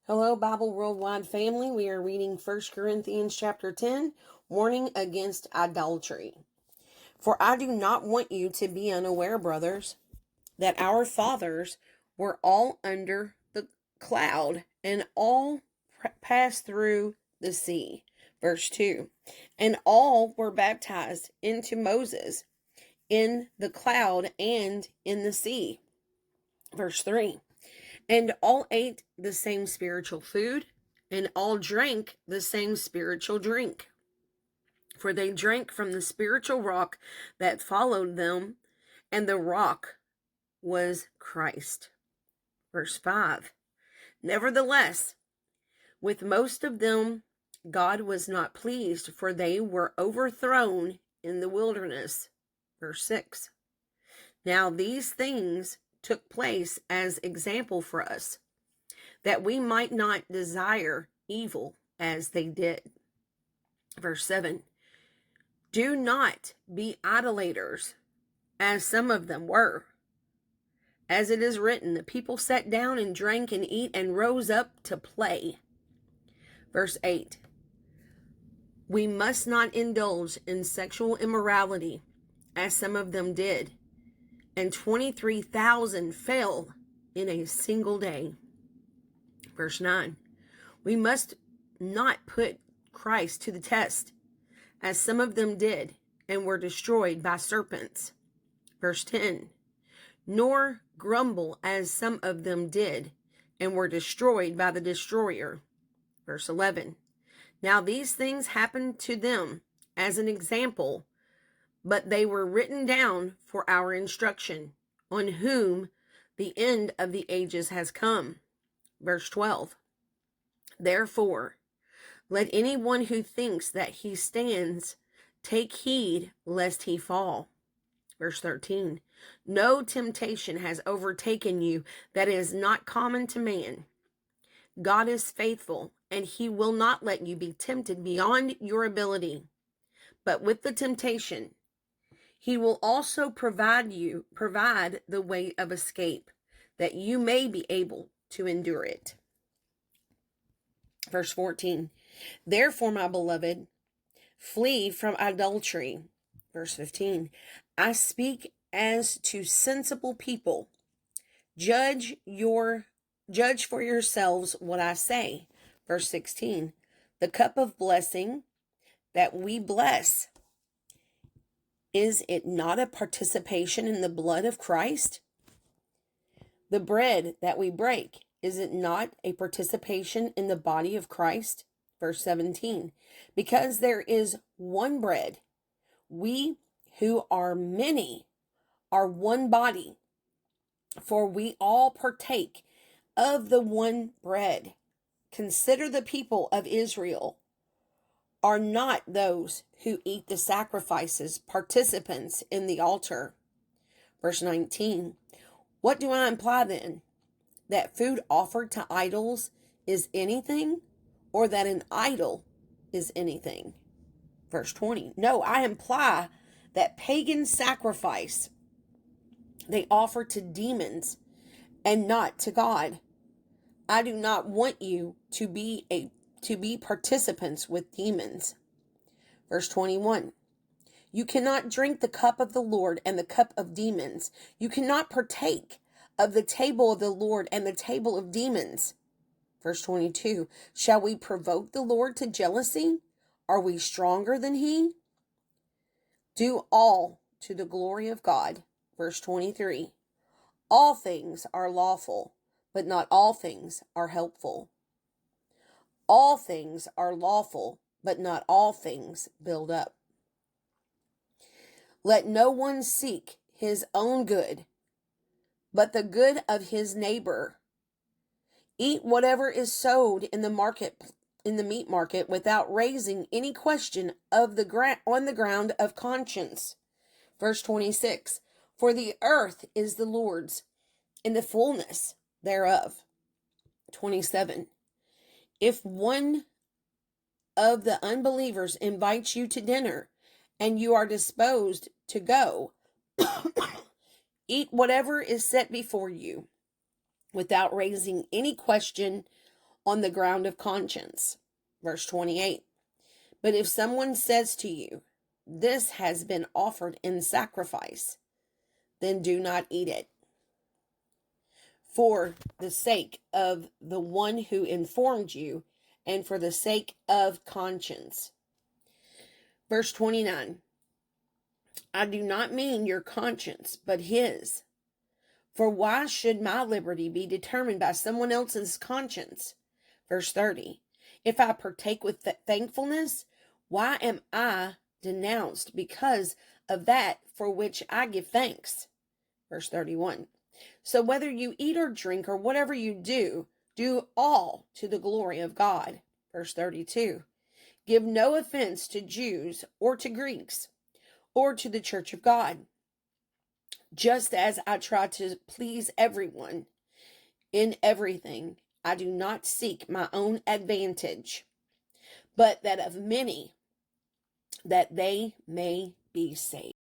Hello, Bible Worldwide family. We are reading 1 Corinthians chapter 10, warning against idolatry. For I do not want you to be unaware, brothers, that our fathers were all under the cloud and all passed through the sea. Verse 2. And all were baptized into Moses in the cloud and in the sea. Verse 3. And all ate the same spiritual food, and all drank the same spiritual drink. For they drank from the spiritual rock that followed them, and the rock was Christ. Verse 5. Nevertheless, with most of them God was not pleased, for they were overthrown in the wilderness. Verse 6. Now these things took place as example for us, that we might not desire evil as they did. Verse 7. Do not be idolaters, as some of them were. As it is written, the people sat down and drank and eat and rose up to play. Verse 8. We must not indulge in sexual immorality, as some of them did, and 23,000 fell in a single day. Verse 9. We must not put Christ to the test, as some of them did, and were destroyed by serpents. Verse 10. Nor grumble, as some of them did, and were destroyed by the destroyer. Verse 11. Now these things happened to them as an example, but they were written down for our instruction, on whom the end of the ages has come. Verse 12. Therefore, let anyone who thinks that he stands take heed lest he fall. Verse 13. No temptation has overtaken you that is not common to man. God is faithful, and he will not let you be tempted beyond your ability. But with the temptation, he will also provide the way of escape, that you may be able to endure it. Verse 14. Therefore, my beloved, flee from idolatry. Verse 15. I speak as to sensible people. Judge for yourselves what I say. Verse 16. The cup of blessing that we bless, is it not a participation in the blood of Christ? The bread that we break, is it not a participation in the body of Christ? Verse 17. Because there is one bread, we who are many are one body, for we all partake of the one bread. Consider the people of Israel. Are not those who eat the sacrifices participants in the altar? Verse 19. What do I imply then? That food offered to idols is anything, or that an idol is anything? Verse 20. No, I imply that pagan sacrifice they offer to demons and not to God. I do not want you to be participants with demons. Verse 21. You cannot drink the cup of the Lord and the cup of demons. You cannot partake of the table of the Lord and the table of demons. Verse 22. Shall we provoke the Lord to jealousy? Are we stronger than he? Do all to the glory of God. Verse 23. All things are lawful, but not all things are helpful. All things are lawful, but not all things build up. Let no one seek his own good, but the good of his neighbor. Eat whatever is sold in the meat market, without raising any question on the ground of conscience. Verse 26. For the earth is the Lord's, and the fullness thereof. 27. If one of the unbelievers invites you to dinner, and you are disposed to go, eat whatever is set before you, without raising any question on the ground of conscience. Verse 28. But if someone says to you, this has been offered in sacrifice, then do not eat it, for the sake of the one who informed you and for the sake of conscience. Verse 29. I do not mean your conscience, but his. For why should my liberty be determined by someone else's conscience? Verse 30. If I partake with thankfulness, why am I denounced because of that for which I give thanks? Verse 31. So whether you eat or drink or whatever you do, do all to the glory of God. Verse 32. Give no offense to Jews or to Greeks or to the church of God, just as I try to please everyone in everything. I do not seek my own advantage, but that of many, that they may be saved.